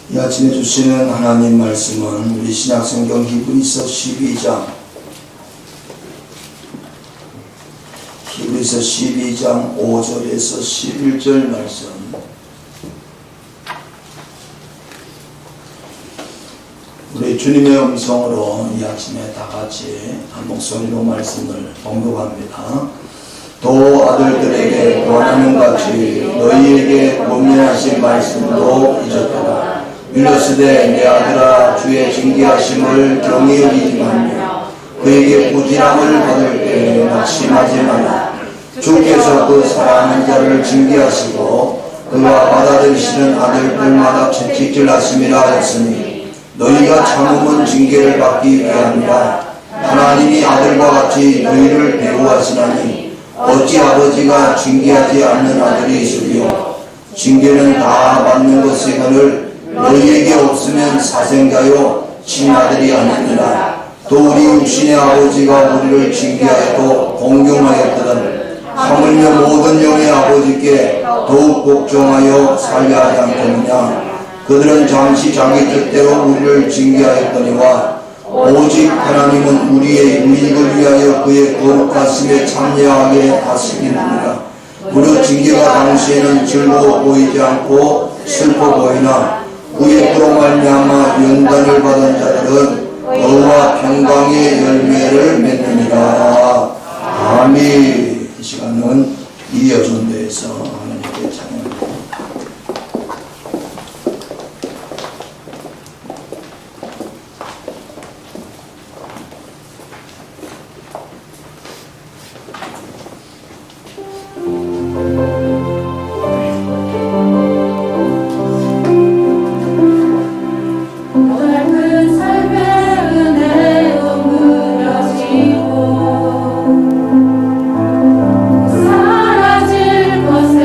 이 아침에 주시는 하나님 말씀은 우리 신약성경 히브리서 12장 5절에서 11절 말씀. 우리 주님의 음성으로 이 아침에 다 같이 한 목소리로 말씀을 봉독합니다. 또 아들들에게 권하는 같이 너희에게 권면하신 말씀도 잊었도다. 이르시되 내 아들아 주의 징계하심을 경히 여기지 말며 그에게 부진함을 받을 때 낙심하지 말라. 주께서 그 사랑하는 자를 징계하시고 그가 받아들이시는 아들들마다 채찍질 하심이라 하였으니 너희가 참음은 징계를 받기 위함이라. 하나님이 아들과 같이 너희를 배우하시나니 어찌 아버지가 징계하지 않는 아들이 있으리요. 징계는 다 받는 것이거늘 너희에게 없으면 사생자요 친아들이 아니니라. 또 우리 육신의 아버지가 우리를 징계하여도 공경하였거든 하물며 모든 영의 아버지께 더욱 걱정하여 살려 하지 않겠느냐. 그들은 잠시 자기 뜻대로 우리를 징계하였거니와 오직 하나님은 우리의 유익을 위하여 그의 거룩하심에 참여하게 하시기니라. 무릇 징계가 당시에는 즐거워 보이지 않고 슬퍼 보이나 그의 그로 말미암아 연단을 받은 자들은 의와 평강의 열매를 맺느니라. 아멘. 이 시간은 이어전도에서 하나님께 찬양합니다. 사라질 것에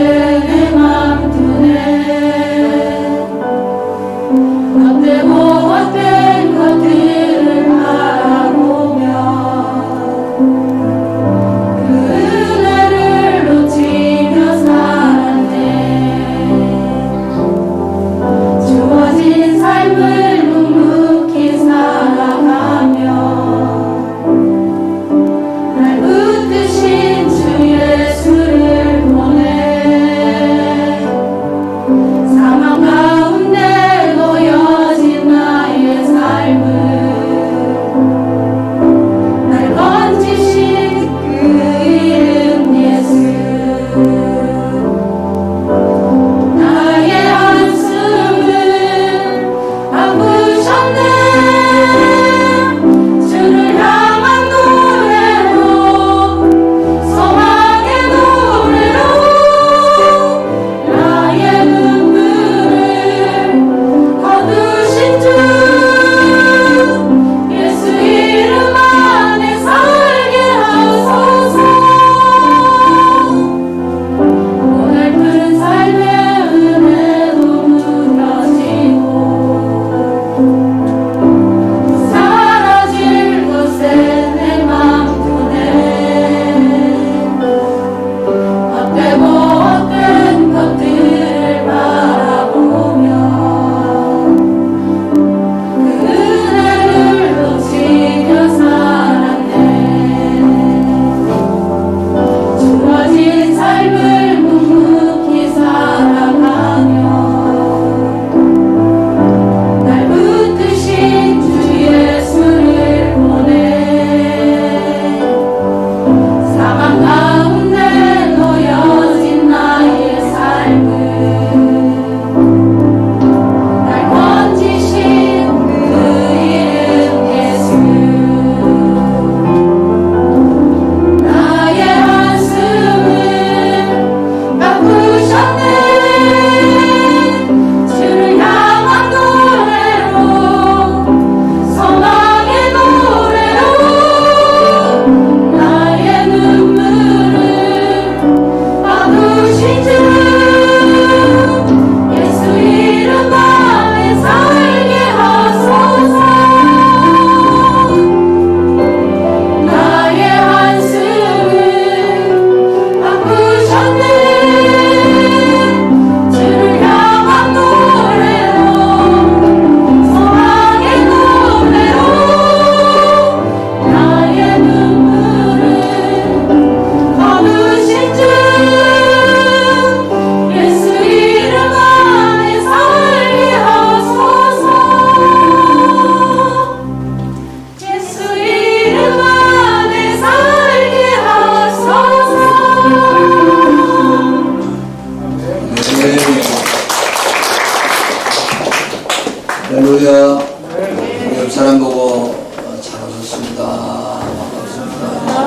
할렐루야. 우리 옆 사람 보고 잘하셨습니다.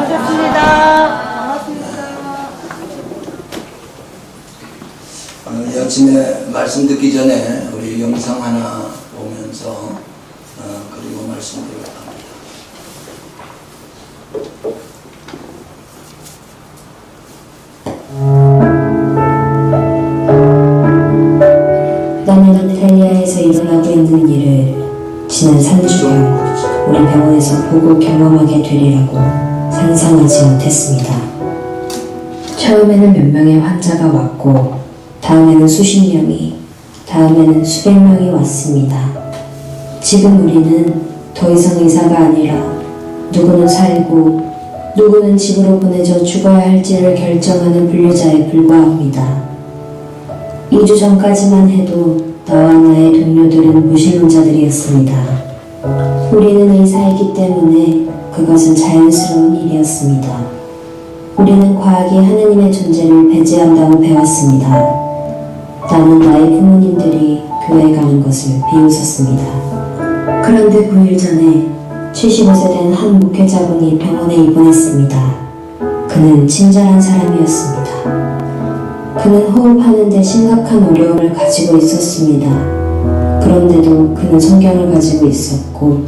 반갑습니다. 반갑습니다. 이 아침에 말씀 듣기 전에 우리 영상 하나 보면서 그리고 말씀 드리려고 합니다. 나는 이탈리아에서 일어나고 있는 일을 지난 3주간 우리 병원에서 보고 경험하게 되리라고 상상하지 못했습니다. 처음에는 몇 명의 환자가 왔고 다음에는 수십 명이, 다음에는 수백 명이 왔습니다. 지금 우리는 더 이상 의사가 아니라 누구는 살고 누구는 집으로 보내져 죽어야 할지를 결정하는 분류자에 불과합니다. 2주 전까지만 해도 나와 나의 동료들은 무신론자들이었습니다. 우리는 의사이기 때문에 그것은 자연스러운 일이었습니다. 우리는 과학이 하느님의 존재를 배제한다고 배웠습니다. 나는 나의 부모님들이 교회에 가는 것을 비웃었습니다. 그런데 9일 전에 75세 된 한 목회자분이 병원에 입원했습니다. 그는 친절한 사람이었습니다. 그는 호흡하는 데 심각한 어려움을 가지고 있었습니다. 그런데도 그는 성경을 가지고 있었고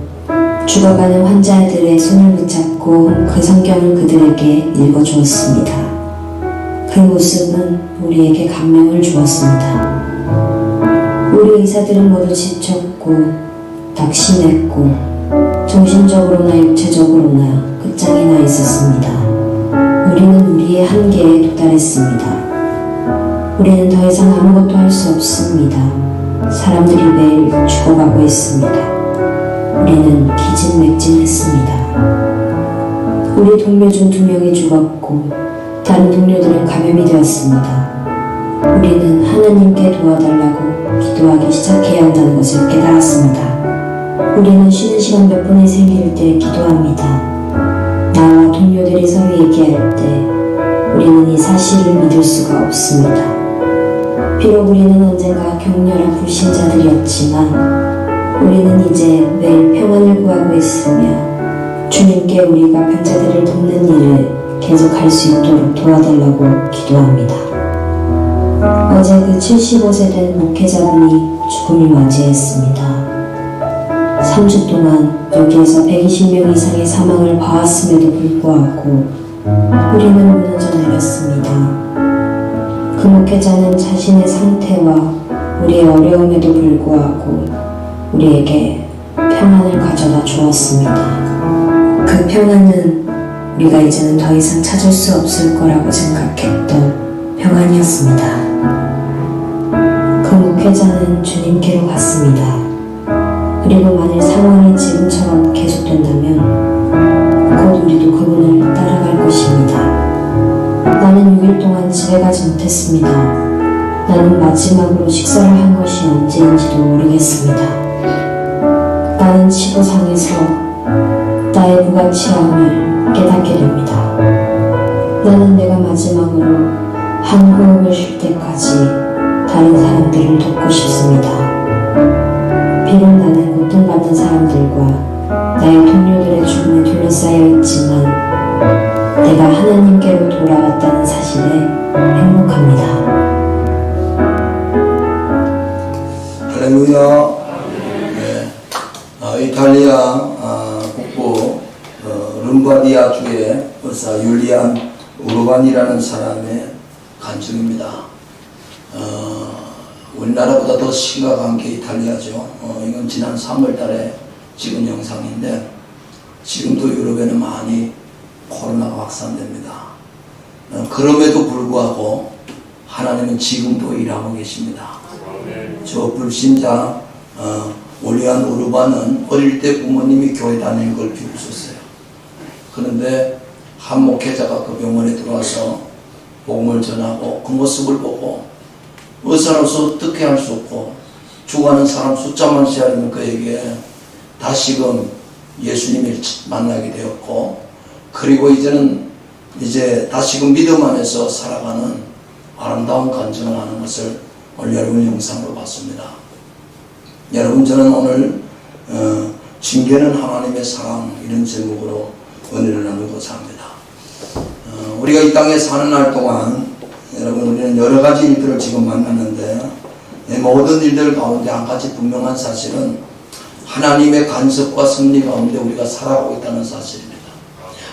죽어가는 환자들의 손을 붙잡고 그 성경을 그들에게 읽어주었습니다. 그 모습은 우리에게 감명을 주었습니다. 우리 의사들은 모두 지쳤고 낙심했고 정신적으로나 육체적으로나 끝장이 나 있었습니다. 우리는 우리의 한계에 도달했습니다. 우리는 더 이상 아무것도 할 수 없습니다. 사람들이 매일 죽어가고 있습니다. 우리는 기진맥진했습니다. 우리 동료 중 2명이 죽었고 다른 동료들은 감염이 되었습니다. 우리는 하나님께 도와달라고 기도하기 시작해야 한다는 것을 깨달았습니다. 우리는 쉬는 시간 몇 분이 생길 때 기도합니다. 나와 동료들이 서로 얘기할 때 우리는 이 사실을 믿을 수가 없습니다. 비록 우리는 언젠가 격렬한 불신자들이었지만 우리는 이제 매일 평안을 구하고 있으며 주님께 우리가 병자들을 돕는 일을 계속할 수 있도록 도와달라고 기도합니다. 어제 그 75세 된 목회자분이 죽음을 맞이했습니다. 3주 동안 여기에서 120명 이상의 사망을 봐왔음에도 불구하고 우리는 무너져 내렸습니다. 그 목회자는 자신의 상태와 우리의 어려움에도 불구하고 우리에게 평안을 가져다 주었습니다. 그 평안은 우리가 이제는 더 이상 찾을 수 없을 거라고 생각했던 평안이었습니다. 그 목회자는 주님께로 갔습니다. 그리고 만일 상황이 지금처럼 계속된다면 곧 우리도 그분을 따라갈 것입니다. 나는 6일 동안 집에 가지 못했습니다. 나는 마지막으로 식사를 한 것이 언제인지도 모르겠습니다. 나는 치부상에서 나의 무가치함을 깨닫게 됩니다. 나는 내가 마지막으로 한 호흡을 쉴 때까지 다른 사람들을 돕고 싶습니다. 비록 나는 고통받는 사람들과 나의 동료들의 죽음에 둘러싸여 있지만 내가 하나님께로 돌아왔다는 사실에 행복합니다. 할렐루야. 네. 이탈리아 북부 롬바디아주의 의사 율리안 우르반이라는 사람의 간증입니다. 우리나라보다 더 심각한 게 이탈리아죠. 이건 지난 3월 달에 찍은 영상인데 지금도 유럽에는 많이 코로나가 확산됩니다. 그럼에도 불구하고 하나님은 지금도 일하고 계십니다. 저 불신자 올리안 우르반은 어릴 때 부모님이 교회 다니는 걸 비웃었어요. 그런데 한 목회자가 그 병원에 들어와서 복음을 전하고 그 모습을 보고 의사로서 어떻게 할 수 없고 죽어가는 사람 숫자만 세하면 그에게 다시금 예수님을 만나게 되었고 그리고 이제는 다시금 믿음 안에서 살아가는 아름다운 간증을 하는 것을 오늘 여러분 영상으로 봤습니다. 여러분, 저는 오늘 징계는 하나님의 사랑, 이런 제목으로 은혜를 나누고자 합니다. 우리가 이 땅에 사는 날 동안 여러분, 우리는 여러 가지 일들을 지금 만났는데 모든 일들 가운데 한 가지 분명한 사실은 하나님의 간섭과 섭리 가운데 우리가 살아가고 있다는 사실입니다.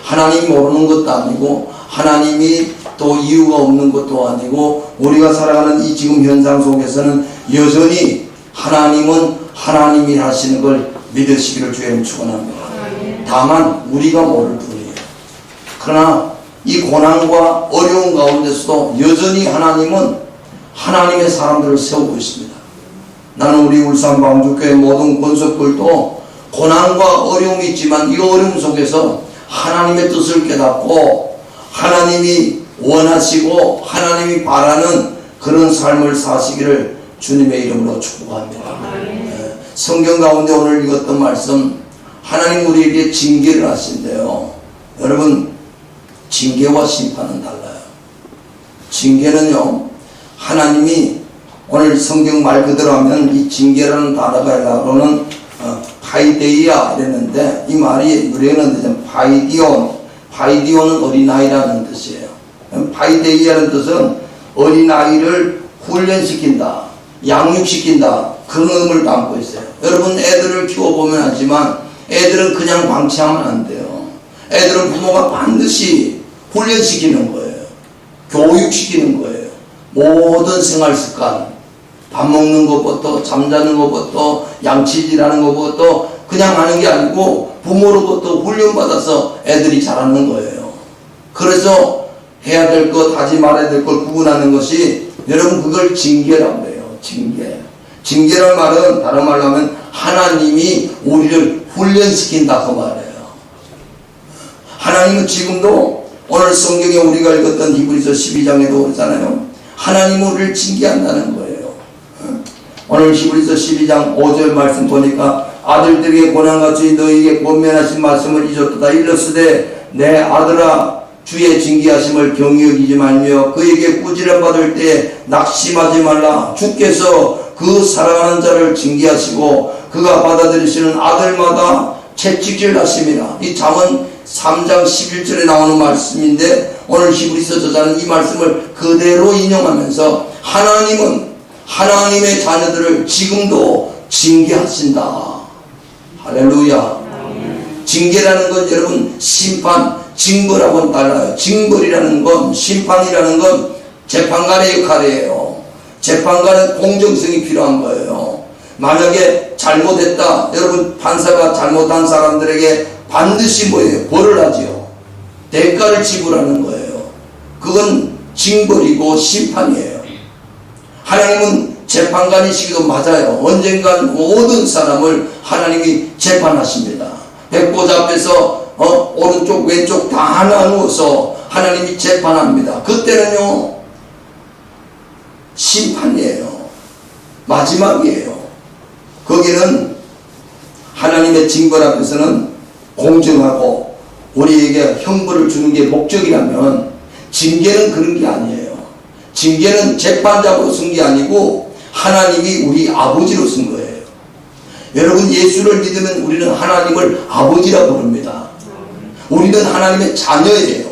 하나님이 모르는 것도 아니고 하나님이 또 이유가 없는 것도 아니고 우리가 살아가는 이 지금 현상 속에서는 여전히 하나님은 하나님이 하시는 걸 믿으시기를 주님 축원합니다. 다만 우리가 모를 뿐이에요. 그러나 이 고난과 어려운 가운데서도 여전히 하나님은 하나님의 사람들을 세우고 있습니다. 나는 우리 울산 방주교회 모든 권속들도 고난과 어려움이 있지만 이 어려움 속에서 하나님의 뜻을 깨닫고 하나님이 원하시고 하나님이 바라는 그런 삶을 사시기를 주님의 이름으로 축복합니다. 성경 가운데 오늘 읽었던 말씀, 하나님 우리에게 징계를 하신대요. 여러분, 징계와 심판은 달라요. 징계는요, 하나님이 오늘 성경 말 그대로 하면 이 징계라는 단어가 헬라어로는 파이데이아 이랬는데, 이 말이 유래는 파이디온은 어린아이라는 뜻이에요. 파이데이아라는 뜻은 어린아이를 훈련시킨다, 양육시킨다, 그런 의미를 담고 있어요. 여러분, 애들을 키워보면 알지만 애들은 그냥 방치하면 안 돼요. 애들은 부모가 반드시 훈련시키는 거예요. 교육시키는 거예요. 모든 생활습관, 밥 먹는 것부터 잠자는 것부터 양치질하는 것부터 그냥 하는 게 아니고 부모로부터 훈련받아서 애들이 자라는 거예요. 그래서 해야 될 것, 하지 말아야 될 걸 구분하는 것이, 여러분, 그걸 징계라고 해요. 징계란 말은 다른 말로 하면 하나님이 우리를 훈련시킨다 그 말이에요. 하나님은 지금도 오늘 성경에 우리가 읽었던 히브리서 12장에도 그러잖아요. 하나님은 우리를 징계한다는 거예요. 오늘 히브리서 12장 5절 말씀 보니까 아들들에게 고난같이 너희에게 권면하신 말씀을 잊었도다. 일렀으되 내 아들아 주의 징계하심을 경히 여기지 말며 그에게 꾸지람 받을 때 낙심하지 말라. 주께서 그 사랑하는 자를 징계하시고 그가 받아들이시는 아들마다 채찍질 하심이라. 이 잠언 3장 11절에 나오는 말씀인데 오늘 히브리서 저자는 이 말씀을 그대로 인용하면서 하나님은 하나님의 자녀들을 지금도 징계하신다. 할렐루야. 징계라는 건 여러분 심판, 징벌하고는 달라요. 징벌이라는 건, 심판이라는 건 재판관의 역할이에요. 재판관은 공정성이 필요한 거예요. 만약에 잘못했다, 여러분, 판사가 잘못한 사람들에게 반드시 뭐예요? 벌을 하지요. 대가를 지불하는 거예요. 그건 징벌이고 심판이에요. 하나님은 재판관이시기도 맞아요. 언젠간 모든 사람을 하나님이 재판하십니다. 백보자 앞에서 오른쪽 왼쪽 다 나누어서 하나님이 재판합니다. 그때는요 심판이에요. 마지막이에요. 거기는 하나님의 징벌 앞에서는 공정하고 우리에게 형벌을 주는 게 목적이라면 징계는 그런 게 아니에요. 징계는 재판장으로 쓴 게 아니고 하나님이 우리 아버지로 쓴 거예요. 여러분, 예수를 믿으면 우리는 하나님을 아버지라 부릅니다. 우리는 하나님의 자녀예요.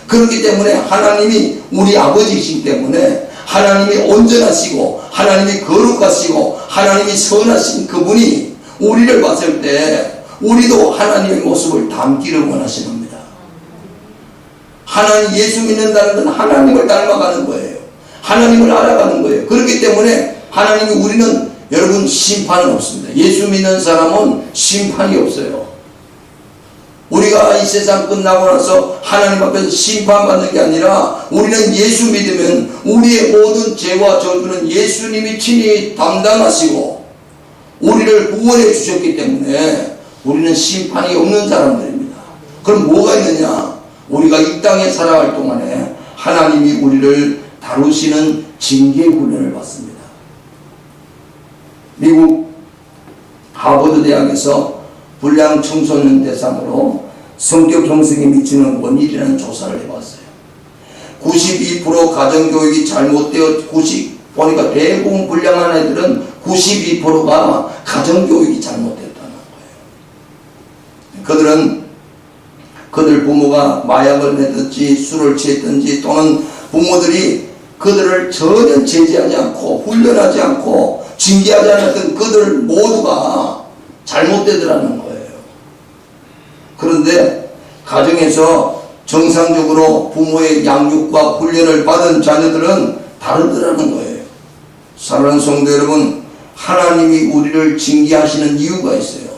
그렇기 때문에 하나님이 우리 아버지이시기 때문에 하나님이 온전하시고 하나님이 거룩하시고 하나님이 선하신 그분이 우리를 봤을 때 우리도 하나님의 모습을 담기를 원하시는 겁니다. 하나님, 예수 믿는다는 건 하나님을 닮아가는 거예요. 하나님을 알아가는 거예요. 그렇기 때문에 하나님이, 우리는 여러분 심판은 없습니다. 예수 믿는 사람은 심판이 없어요. 우리가 이 세상 끝나고 나서 하나님 앞에서 심판받는 게 아니라 우리는 예수 믿으면 우리의 모든 죄와 저주는 예수님이 친히 담당하시고 우리를 구원해 주셨기 때문에 우리는 심판이 없는 사람들입니다. 그럼 뭐가 있느냐? 우리가 이 땅에 살아갈 동안에 하나님이 우리를 다루시는 징계 훈련을 받습니다. 미국 하버드 대학에서 불량 청소년 대상으로 성격 형성에 미치는 원인이라는 조사를 해봤어요. 92% 가정교육이 잘못되어 보니까 대부분 불량한 애들은 92%가 가정교육이 잘못됐다는 거예요. 그들 부모가 마약을 맺든지 술을 취했든지 또는 부모들이 그들을 전혀 제지하지 않고 훈련하지 않고 징계하지 않았던 그들 모두가 잘못되더라는 거예요. 그런데 가정에서 정상적으로 부모의 양육과 훈련을 받은 자녀들은 다르더라는 거예요. 사랑하는 성도 여러분, 하나님이 우리를 징계하시는 이유가 있어요.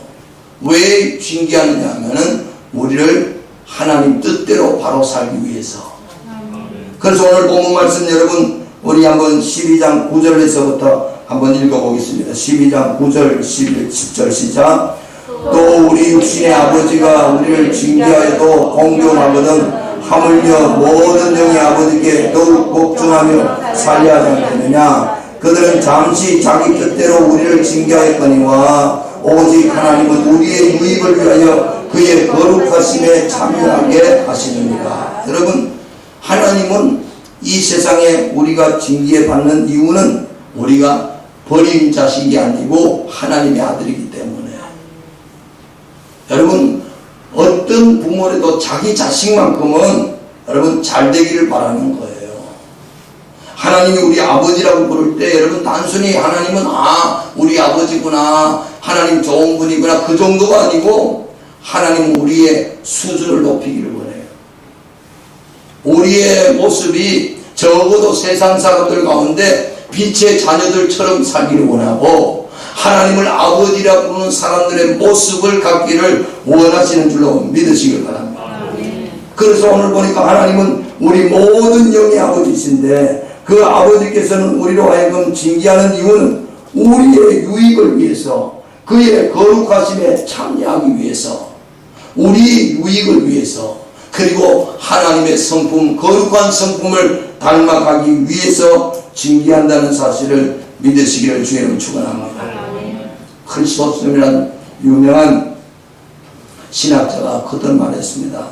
왜 징계하느냐 하면은 우리를 하나님 뜻대로 바로 살기 위해서. 그래서 오늘 본문 말씀 여러분 우리 한번 12장 9절에서부터 한번 읽어보겠습니다. 12장 9절 10절 시작. 또 우리 육신의 아버지가 우리를 징계하여도 공경하거든 하물며 모든 영의 아버지께 더욱 복종하며 살려 하지 않겠느냐. 그들은 잠시 자기 뜻대로 우리를 징계하였거니와 오직 하나님은 우리의 유익을 위하여 그의 거룩하심에 참여하게 하시느니라. 여러분, 하나님은 이 세상에 우리가 징계받는 이유는 우리가 버린 자식이 아니고 하나님의 아들이기 때문에. 여러분, 어떤 부모라도 자기 자식만큼은 여러분 잘 되기를 바라는 거예요. 하나님이 우리 아버지라고 부를 때 여러분 단순히 하나님은 우리 아버지구나, 하나님 좋은 분이구나, 그 정도가 아니고 하나님은 우리의 수준을 높이기를 원해요. 우리의 모습이 적어도 세상 사람들 가운데 빛의 자녀들처럼 살기를 원하고 하나님을 아버지라 부르는 사람들의 모습을 갖기를 원하시는 줄로 믿으시길 바랍니다. 그래서 오늘 보니까 하나님은 우리 모든 영의 아버지이신데 그 아버지께서는 우리로 하여금 징계하는 이유는 우리의 유익을 위해서, 그의 거룩하심에 참여하기 위해서, 우리 유익을 위해서, 그리고 하나님의 성품, 거룩한 성품을 닮아가기 위해서 징계한다는 사실을 믿으시기를 주의 이름으로 축원합니다. 크리스토스이라는 유명한 신학자가 그들 말했습니다.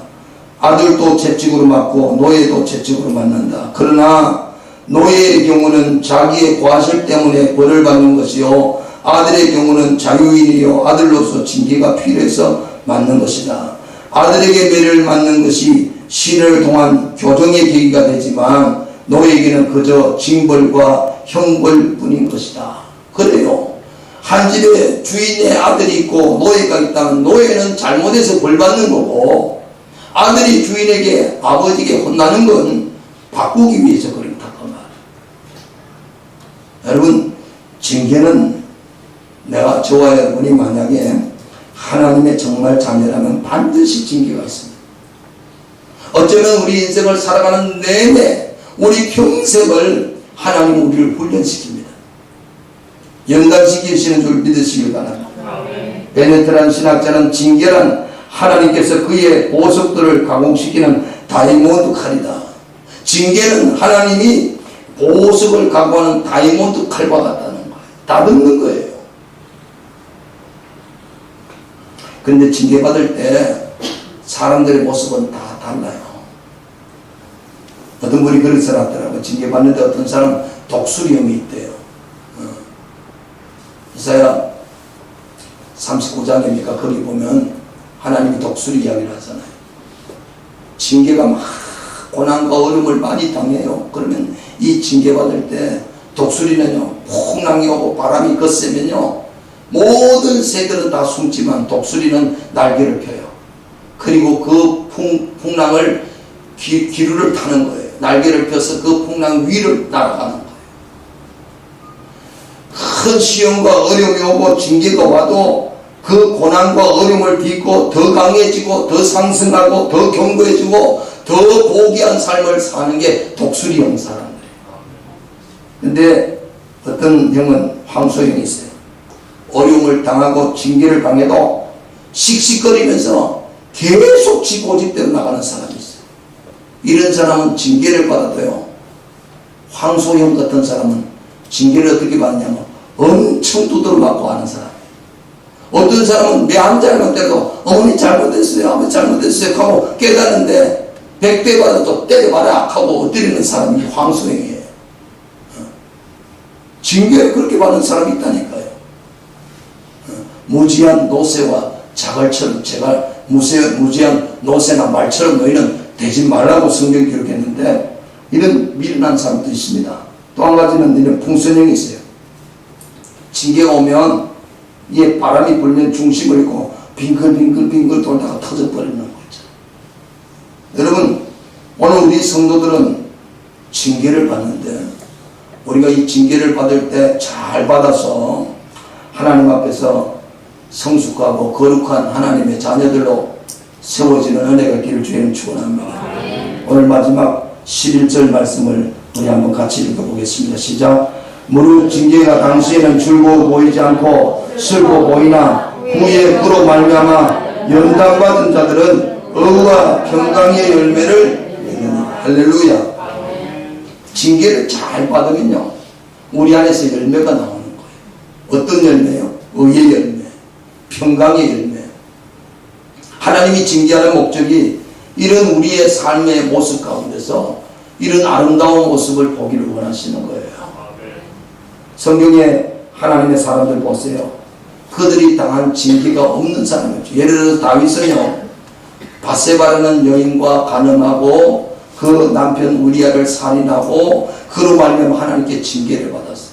아들도 채찍으로 맞고 노예도 채찍으로 맞는다. 그러나 노예의 경우는 자기의 과실 때문에 벌을 받는 것이요 아들의 경우는 자유인이요 아들로서 징계가 필요해서 맞는 것이다. 아들에게 매를 맞는 것이 시를 통한 교정의 계기가 되지만 노예에게는 그저 징벌과 형벌뿐인 것이다. 그래요. 한 집에 주인의 아들이 있고 노예가 있다면 노예는 잘못해서 벌 받는 거고 아들이 주인에게 아버지에게 혼나는 건 바꾸기 위해서 그렇다 그 말. 여러분, 징계는 내가 저와 여러분이 만약에 하나님의 정말 자녀라면 반드시 징계가 있습니다. 어쩌면 우리 인생을 살아가는 내내 우리 평생을 하나님은 우리를 훈련시킵니다. 연단시키시는 줄 믿으시길 바랍니다. 베네트라는 신학자는 징계란 하나님께서 그의 보석들을 가공시키는 다이몬드 칼이다. 징계는 하나님이 보석을 가공하는 다이몬드 칼과 같다는 거예요. 다 넣는 거예요. 그런데 징계받을 때 사람들의 모습은 다 달라요. 어떤 분이 그렇게 써놨더라고요. 징계받는데 어떤 사람 독수리염이 있대요. 이사야 39장입니까? 거기 보면 하나님이 독수리 이야기를 하잖아요. 징계가 막 고난과 어려움을 많이 당해요. 그러면 이 징계받을 때 독수리는요, 풍랑이 오고 바람이 거세면요, 모든 새들은 다 숨지만 독수리는 날개를 펴요. 그리고 그 풍랑을 기류를 타는 거예요. 날개를 펴서 그 풍랑 위를 날아가는 거예요. 큰 시험과 어려움이 오고 징계가 와도 그 고난과 어려움을 딛고 더 강해지고 더 상승하고 더 견고해지고 더 고귀한 삶을 사는 게 독수리형 사람들이에요. 근데 어떤 형은 황소형이 있어요. 어려움을 당하고 징계를 당해도 씩씩거리면서 계속 지 고집대로 나가는 사람이 있어요. 이런 사람은 징계를 받아도요, 황소형 같은 사람은 징계를 어떻게 받느냐면 엄청 두드러 맞고 하는 사람이에요. 어떤 사람은 매 한 잘못 때도 어머니 잘못했어요, 아버지 잘못했어요 하고 깨닫는데 100대 받아도 때려봐라 하고 엎드리는 사람이 황소형이에요. 징계를 그렇게 받는 사람이 있다니까요. 무지한 노새와 자갈처럼, 무지한 노새나 말처럼 너희는 되지 말라고 성경 기록했는데, 이런 미련한 사람도 있습니다. 또 한 가지는 이런 풍선형이 있어요. 징계가 오면 이에 바람이 불면 중심을 잃고 빙글빙글 돌다가 터져버리는 거죠. 여러분, 오늘 우리 성도들은 징계를 받는데, 우리가 이 징계를 받을 때 잘 받아서 하나님 앞에서 성숙하고 거룩한 하나님의 자녀들로 세워지는 은혜가 있기를 주님 축원합니다. 오늘 마지막 11절 말씀을 우리 한번 같이 읽어보겠습니다. 시작. 무릇 징계가 당시에는 즐거워 보이지 않고 슬퍼 보이나 후에 그로 말미암아 연단받은 자들은 의와 평강의 열매를 맺느니라. 할렐루야. 징계를 잘 받으면요, 우리 안에서 열매가 나오는 거예요. 어떤 열매요? 의의 열매, 평강의 열매. 하나님이 징계하는 목적이 이런 우리의 삶의 모습 가운데서 이런 아름다운 모습을 보기를 원하시는 거예요. 성경에 하나님의 사람들 보세요. 그들이 당한 징계가 없는 사람이죠. 예를 들어서 다윗은요, 밧세바라는 여인과 간음하고 그 남편 우리아를 살인하고 그로 말미암아 하나님께 징계를 받았어요.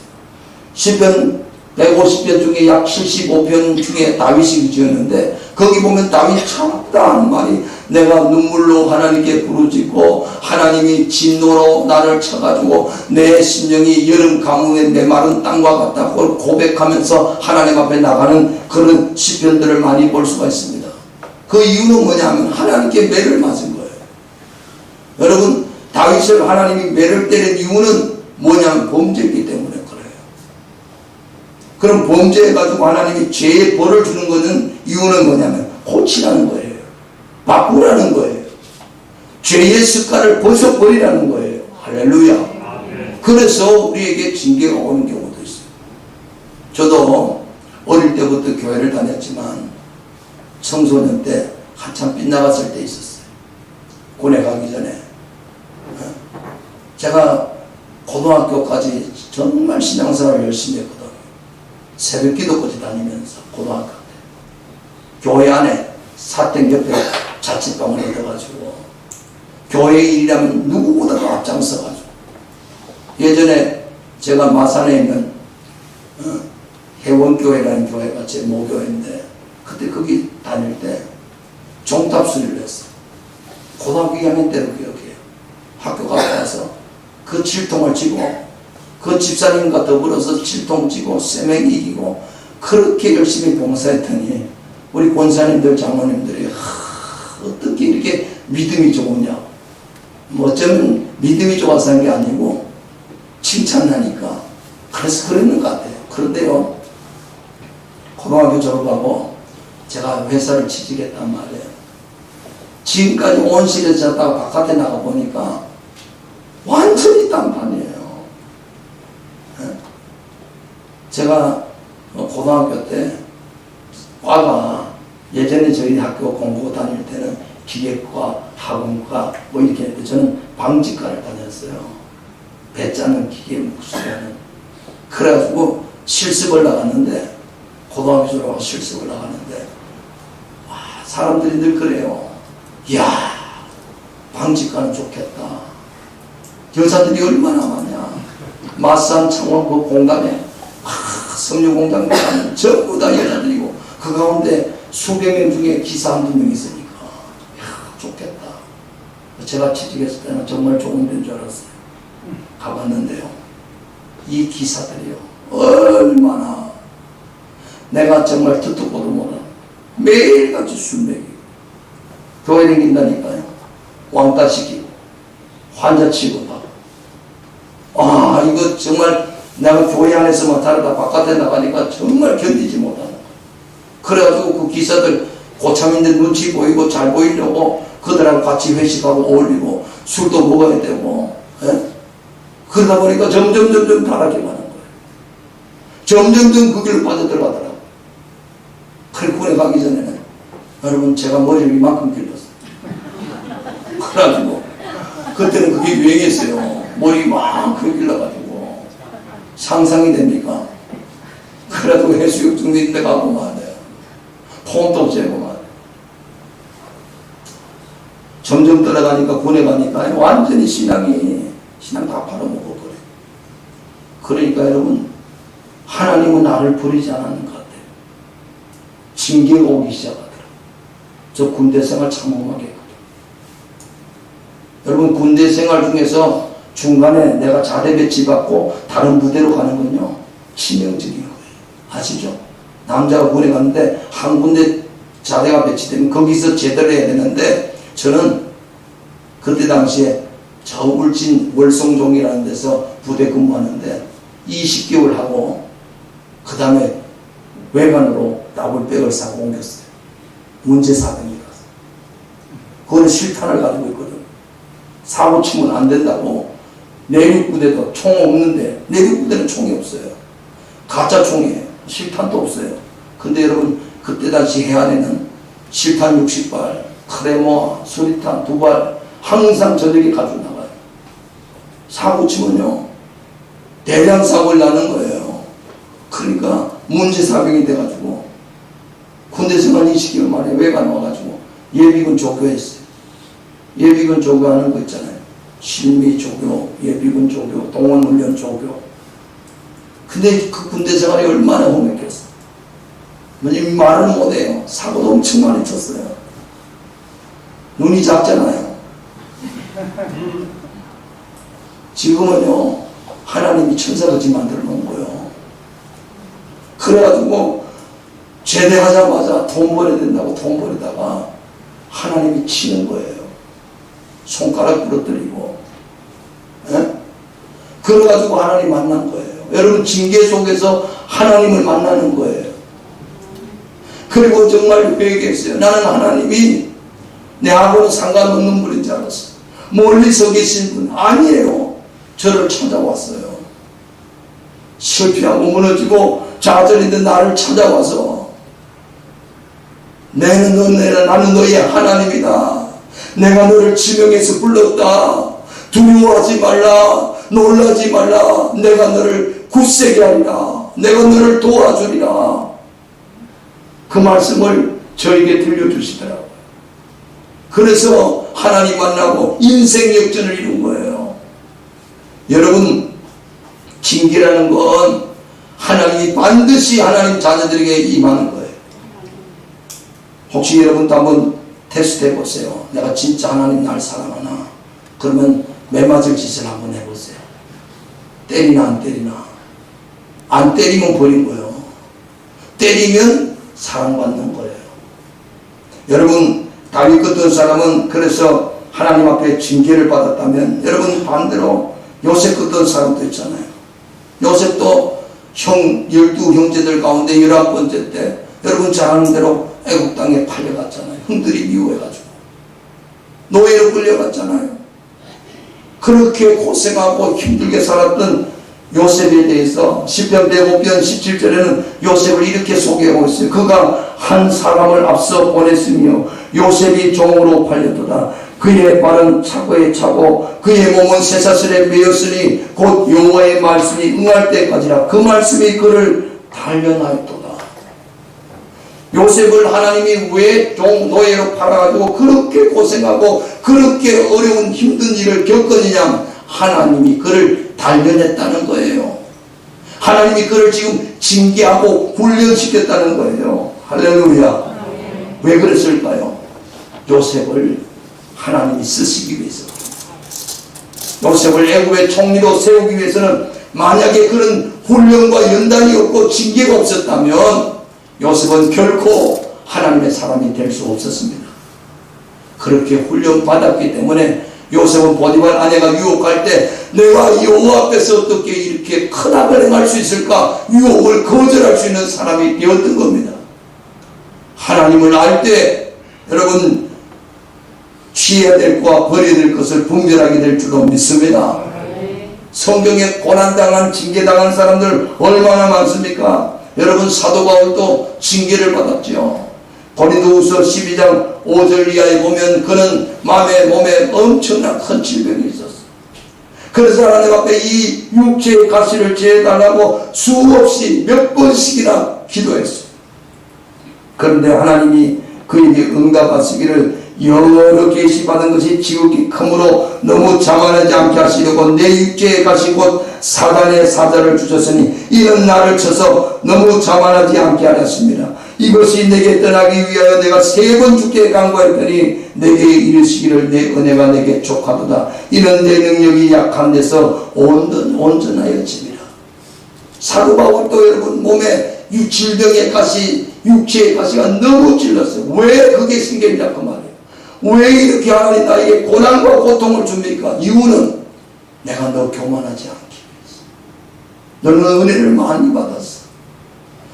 시편 150편 중에 약 75편 중에 다윗이 지었는데, 거기 보면 다윗이 참다 하는 말이, 내가 눈물로 하나님께 부르짖고 하나님이 진노로 나를 쳐가지고 내 심령이 여름 가뭄에 메마른 땅과 같다고 고백하면서 하나님 앞에 나가는 그런 시편들을 많이 볼 수가 있습니다. 그 이유는 뭐냐면 하나님께 매를 맞은 거예요. 여러분, 다윗을 하나님이 매를 때린 이유는 뭐냐면 범죄이기 때문에 그래요. 그럼 범죄해가지고 하나님이 죄의 벌을 주는 것은 이유는 뭐냐면 고치라는 거예요. 바꾸라는 거예요. 죄의 습관을 벗어버리라는 거예요. 할렐루야. 그래서 우리에게 징계가 오는 경우도 있어요. 저도 어릴 때부터 교회를 다녔지만 청소년 때 한참 빗나갔을 때 있었어요. 군에 가기 전에. 제가 고등학교까지 정말 신앙생활을 열심히 했거든요. 새벽 기도까지 다니면서 고등학교 때. 교회 안에 사택 옆에 자취방을 얻어가지고 교회 일이라면 누구보다도 앞장서가지고, 예전에 제가 마산에 있는 해원교회라는 교회가 제 모교회인데, 그때 거기 다닐 때 종탑 수리를 했어요. 고등학교 2학년 때로 기억해요. 학교 갔다 와서 그 7통을 쥐고 그 집사님과 더불어서 7통 쥐고 쇠맹이 이기고 그렇게 열심히 봉사했더니 우리 권사님들 장로님들이 어떻게 이렇게 믿음이 좋으냐, 뭐 어쩌면 믿음이 좋아서 한 게 아니고 칭찬하니까 그래서 그랬는 것 같아요. 그런데요, 고등학교 졸업하고 제가 회사를 취직했단 말이에요. 지금까지 온실에서 잤다가 바깥에 나가 보니까 완전히 딴판이에요. 제가 고등학교 때 과가, 예전에 저희 학교 공부 다닐 때는 기계과, 학원과 뭐 이렇게 했는데 저는 방직과를 다녔어요. 배 짜는 기계 목수하는. 그래가지고 실습을 나갔는데, 고등학교 졸업하고 실습을 나갔는데, 와, 사람들이 늘 그래요. 이야, 방직과는 좋겠다. 여자들이 얼마나 많냐. 마산, 창원 그 공간에 섬유 공장 가면 전부 다 여자들이고, 그 가운데 수백 명 중에 기사 한두 명 있으니까 이야, 좋겠다. 제가 취직했을 때는 정말 좋은 데인 줄 알았어요. 가봤는데요, 이 기사들이요, 얼마나 내가 정말 듣고도 못하는, 매일같이 술 먹이고 교회 다닌다니까요. 왕따 시키고 환자 취급하고. 아, 이거 정말 내가 교회 안에서만 다르다 바깥에 나가니까 정말 견디지 못하는 거예요. 그래가지고 그 기사들 고참인들 눈치 보이고 잘 보이려고 그들하고 같이 회식하고 어울리고 술도 먹어야 되고, 예? 그러다 보니까 점점 타락해 가는 거예요. 점점 그 길로 빠져들어가더라고요. 그리고 군에 가기 전에는 여러분 제가 머리를 이만큼 길렀어요. 그래가지고 그때는 그게 유행했어요. 머리 이만큼 길러가지고 상상이 됩니까? 그래도 해수욕 중인데 가고 말이에요. 폼도 재고 말이에요. 점점 떨어가니까 군에 가니까 완전히 신앙 다 팔아먹어버려요. 그러니까 여러분, 하나님은 나를 버리지 않았는 것 같아요. 징계가 오기 시작하더라고요. 저 군대 생활 참 험하게 했거든요. 여러분, 군대 생활 중에서 중간에 내가 자대 배치받고 다른 부대로 가는 건요, 치명적인 거예요. 아시죠? 남자가 군에 갔는데 한 군데 자대가 배치되면 거기서 제대로 해야 되는데, 저는 그때 당시에 저 울진 월성종이라는 데서 부대 근무하는데 20개월 하고 그 다음에 외관으로 더블백을 사고 옮겼어요. 문제사병이라서. 그거는 실탄을 가지고 있거든. 사고 치면 안 된다고. 내륙부대도 총 없는데, 내륙부대는 총이 없어요. 가짜 총이에요. 실탄도 없어요. 근데 여러분, 그때 당시 해안에는 실탄 60발, 크레모아, 수리탄 2발 항상 저녁에 가지고 나가요. 사고 치면요, 대량 사고를 나는 거예요. 그러니까 문제사병이 돼가지고 군대 생활 20개월 만에 외관 와가지고 예비군 조교했어요. 예비군 조교하는 거 있잖아요. 실미 조교, 예비군 조교, 동원훈련 조교. 근데 그 군대 생활이 얼마나 험했겠어. 말을 못해요. 사고도 엄청 많이 쳤어요. 눈이 작잖아요. 지금은요, 하나님이 천사같이 만들어 놓은 거예요. 그래가지고 제대하자마자 돈 벌어야 된다고 돈 벌이다가 하나님이 치는 거예요. 손가락 부러뜨리고. 예? 그래가지고 하나님 만난 거예요. 여러분, 징계 속에서 하나님을 만나는 거예요. 그리고 정말 회개했어요. 나는 하나님이 내하고는 상관없는 분인 줄 알았어요. 멀리서 계신 분 아니에요. 저를 찾아왔어요. 실패하고 무너지고 좌절이던 나를 찾아와서 나는 너의 하나님이다. 내가 너를 지명해서 불렀다. 두려워하지 말라. 놀라지 말라. 내가 너를 굳세게 하리라. 내가 너를 도와주리라. 그 말씀을 저에게 들려주시더라고요. 그래서 하나님 만나고 인생 역전을 이룬 거예요. 여러분, 징계라는 건 하나님이 반드시 하나님 자녀들에게 임하는 거예요. 혹시 여러분도 한번 테스트 해보세요. 내가 진짜 하나님 날 사랑하나? 그러면 매맞을 짓을 한번 해보세요. 때리나 안 때리나? 안 때리면 버린 거예요. 때리면 사랑받는 거예요. 여러분, 다윗 같은 사람은 그래서 하나님 앞에 징계를 받았다면, 여러분 반대로 요셉 같은 사람도 있잖아요. 요셉도 12형제들 가운데 11번째 때 여러분 잘 아는 대로 애국 땅에 팔려갔잖아요. 형들이 미워해가지고 노예로 끌려갔잖아요. 그렇게 고생하고 힘들게 살았던 요셉에 대해서 시편 105편 17절에는 요셉을 이렇게 소개하고 있어요. 그가 한 사람을 앞서 보냈으며 요셉이 종으로 팔렸도다. 그의 발은 차고에 차고 그의 몸은 쇠사슬에 매였으니 곧 여호와의 말씀이 응할 때까지라. 그 말씀이 그를 단련하였도다. 요셉을 하나님이 왜 노예로 팔아가지고 그렇게 고생하고 그렇게 어려운 힘든 일을 겪었느냐? 하나님이 그를 단련했다는 거예요. 하나님이 그를 지금 징계하고 훈련시켰다는 거예요. 할렐루야. 왜 그랬을까요? 요셉을 하나님이 쓰시기 위해서. 요셉을 애굽의 총리로 세우기 위해서는 만약에 그런 훈련과 연단이 없고 징계가 없었다면 요셉은 결코 하나님의 사람이 될 수 없었습니다. 그렇게 훈련받았기 때문에 요셉은 보디발 아내가 유혹할 때 내가 여호와 앞에서 어떻게 이렇게 큰 악을 행할 수 있을까? 유혹을 거절할 수 있는 사람이 되었던 겁니다. 하나님을 알 때 여러분 취해야 될 것과 버려야 될 것을 분별하게 될 줄로 믿습니다. 성경에 고난당한 징계당한 사람들 얼마나 많습니까? 여러분, 사도 바울도 징계를 받았죠. 고린도후서 12장 5절 이하에 보면 그는 마음에 몸에 엄청난 큰 질병이 있었어. 그래서 하나님 앞에 이 육체의 가시를 제해달라고 수없이 몇 번씩이나 기도했어요. 그런데 하나님이 그에게 응답하시기를 여러 계시받은 것이 지극히 크므로 너무 자만하지 않게 하시려고 내 육체의 가시 곧 사단의 사자를 주셨으니 이는 나를 쳐서 너무 자만하지 않게 하였습니다. 이것이 내게 떠나기 위하여 내가 3번 주께 간구했더니 내게 이르시기를 내 은혜가 내게 족하도다. 이는 내 능력이 약한 데서 온전하여집니다. 사도 바울도 여러분 몸에 질병의 가시, 육체의 가시가 너무 찔렀어요. 왜 그게 신경이냐 그 말이에요. 왜 이렇게 하나님 나에게 고난과 고통을 줍니까? 이유는 내가 너 교만하지 않기 위해서. 너는 은혜를 많이 받았어.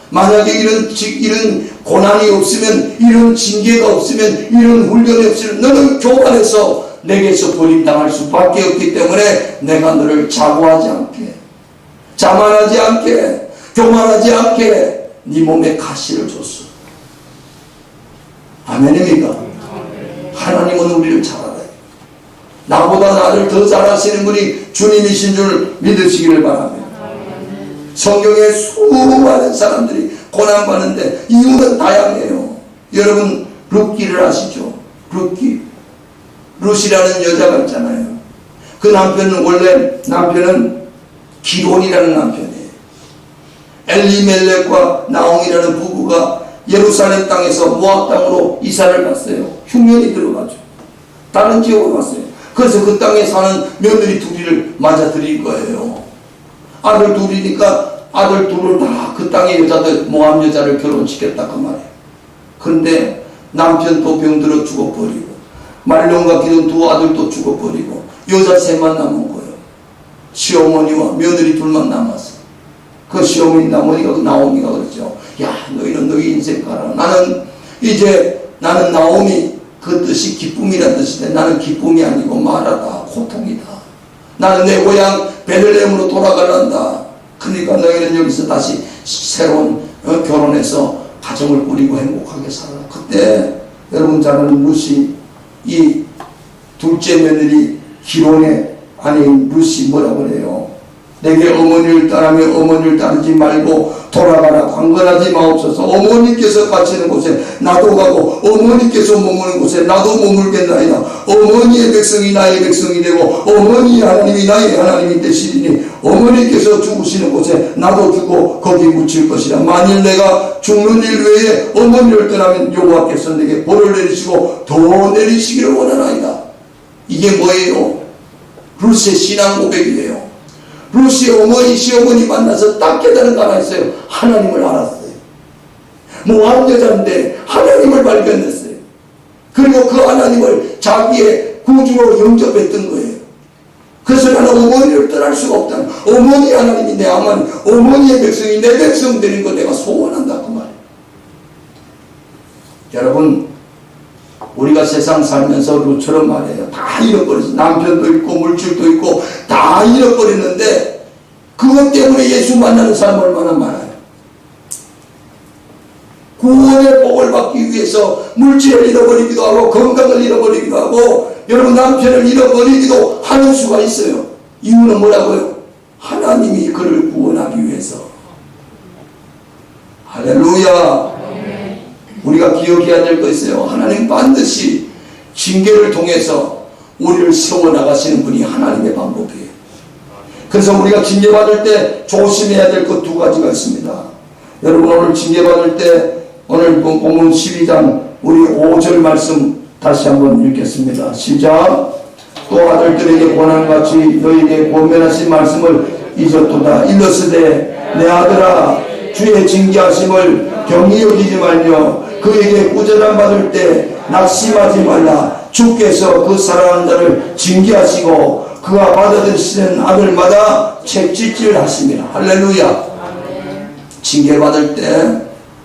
만약에 이런 고난이 없으면, 이런 징계가 없으면, 이런 훈련이 없으면 너는 교만해서 내게서 버림당할 수밖에 없기 때문에 내가 너를 자고하지 않게, 자만하지 않게, 교만하지 않게 네 몸에 가시를 줬어. 아멘입니까? 하나님은 우리를 잘 알아요. 나보다 나를 더 잘 아시는 분이 주님이신 줄 믿으시기를 바랍니다. 성경에 수많은 사람들이 고난받는데 이유는 다양해요. 여러분 룻기를 아시죠? 룻이라는 여자가 있잖아요. 그 남편은 원래 기론이라는 남편이에요. 엘리멜렉과 나옹이라는 부부가 예루살렘 땅에서 모압 땅으로 이사를 갔어요. 흉년이 들어가죠. 다른 지역으로 갔어요. 그래서 그 땅에 사는 며느리 둘이를 맞아들인 거예요. 아들 둘이니까 아들 둘을 다 그 땅의 여자들, 모압 여자를 결혼시켰다 그 말이에요. 그런데 남편도 병들어 죽어버리고 말론과 기른 두 아들도 죽어버리고 여자 셋만 남은 거예요. 시어머니와 며느리 둘만 남았어요. 그 시어머니 나오미가 그러죠. 야, 너희는 너희 인생 가라. 나는 나오미, 그 뜻이 기쁨이라는 뜻인데 나는 기쁨이 아니고 말하다, 고통이다. 나는 내 고향 베들레헴으로 돌아가란다. 그러니까 너희는 여기서 다시 새로운 결혼해서 가정을 꾸리고 행복하게 살아라. 그때 여러분 잘 아는 룻이, 이 둘째 며느리 기론의 아내인 룻이 뭐라고 그래요? 내게 어머니를 따르며 어머니를 따르지 말고 돌아가라. 강건하지 마옵소서. 어머니께서 가시는 곳에 나도 가고 어머니께서 머무는 곳에 나도 머물겠나이다. 어머니의 백성이 나의 백성이 되고 어머니의 하나님이 나의 하나님이 되시리니 어머니께서 죽으시는 곳에 나도 죽고 거기 묻힐 것이라. 만일 내가 죽는 일 외에 어머니를 떠나면 여호와께서 내게 벌을 내리시고 더 내리시기를 원하나이다. 이게 뭐예요? 룻의 신앙 고백이에요. 룻이 어머니 시어머니 만나서 딱 깨달은 거 하나 있어요. 하나님을 알았어요. 모압 여자인데 하나님을 발견했어요. 그리고 그 하나님을 자기의 구주로 영접했던 거예요. 그래서 나는 어머니를 떠날 수가 없다. 어머니 하나님이 내 하나님, 어머니의 백성이 내 백성 되는 거 내가 소원한다 그 말이에요. 여러분 우리가 세상 살면서 룻처럼 말해요. 다 잃어버렸어. 남편도 있고 물질도 있고 다 잃어버렸는데 그것 때문에 예수 만나는 사람 얼마나 많아요. 구원의 복을 받기 위해서 물질을 잃어버리기도 하고 건강을 잃어버리기도 하고 여러분 남편을 잃어버리기도 하는 수가 있어요. 이유는 뭐라고요? 하나님이 그를 구원하기 위해서. 할렐루야. 우리가 기억해야 될 거 있어요. 하나님 반드시 징계를 통해서 우리를 세워나가시는 분이 하나님의 방법이에요. 그래서 우리가 징계받을 때 조심해야 될 것 2가지가 있습니다. 여러분 오늘 징계받을 때 오늘 본문 12장 우리 5절 말씀 다시 한번 읽겠습니다. 시작. 또 아들들에게 고난같이 너희에게 권면하신 말씀을 잊었도다. 일러스되 내 아들아 주의 징계하심을 경히 여기지 말며 그에게 꾸전함 받을 때 낙심하지 말라. 주께서 그 사랑하는 자를 징계하시고 그가 받아들이시는 아들마다 책짓질 하십니다. 할렐루야. 징계받을 때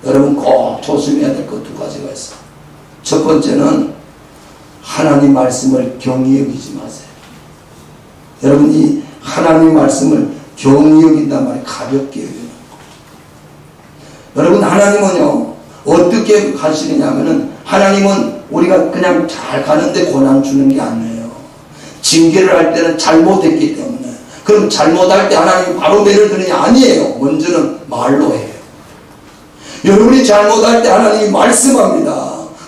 여러분 꼭 조심해야 될 것 2가지가 있어요. 첫 번째는 하나님 말씀을 경히 여기지 마세요. 여러분 이 하나님 말씀을 경히 여긴단 말이에요. 가볍게 여기는 거. 여러분 하나님은요 어떻게 하시느냐면은 하나님은 우리가 그냥 잘 가는데 고난 주는 게 아니에요. 징계를 할 때는 잘못했기 때문에 그럼 잘못할 때 하나님이 바로 매를 드느냐? 아니에요. 먼저는 말로 해요. 여러분이 잘못할 때 하나님이 말씀합니다.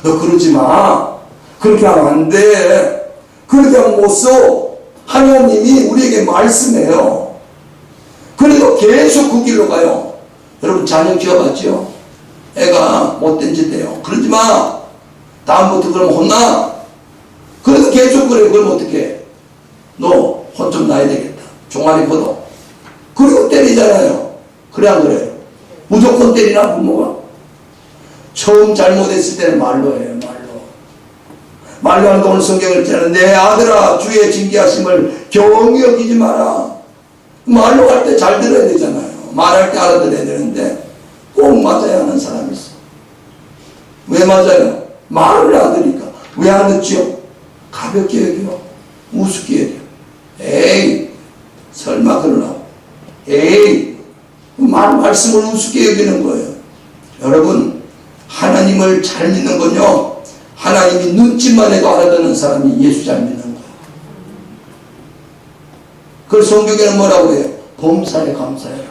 너 그러지 마. 그렇게 하면 안 돼. 그렇게 하면 못 써. 하나님이 우리에게 말씀해요. 그래도 계속 그 길로 가요. 여러분 자녀 키워봤죠? 애가 못된 짓 해요. 그러지 마. 다음부터 그러면 혼나. 그래도 계속 그래. 그럼 어떡해? 너 혼 좀 나야 되겠다. 종아리 걷어. 그리고 때리잖아요. 그래 안 그래요? 무조건 때리나 부모가? 처음 잘못했을 때는 말로 해요. 말로 하는 오늘 성경을 읽잖아요. 내 아들아 주의 징계하심을 경히 여기지 마라. 말로 할 때 잘 들어야 되잖아요. 말할 때 알아들어야 되는데 꼭 맞아야 하는 사람이 있어. 왜 맞아요? 말을 안 들으니까. 왜 안 듣죠? 가볍게 여겨. 우습게 여겨. 에이 설마 그러나. 에이 말씀을 우습게 여기는 거예요. 여러분 하나님을 잘 믿는 건요, 하나님이 눈짓만 해도 알아듣는 사람이 예수 잘 믿는 거예요. 그래서 성경에는 뭐라고 해요? 범사에 감사해라.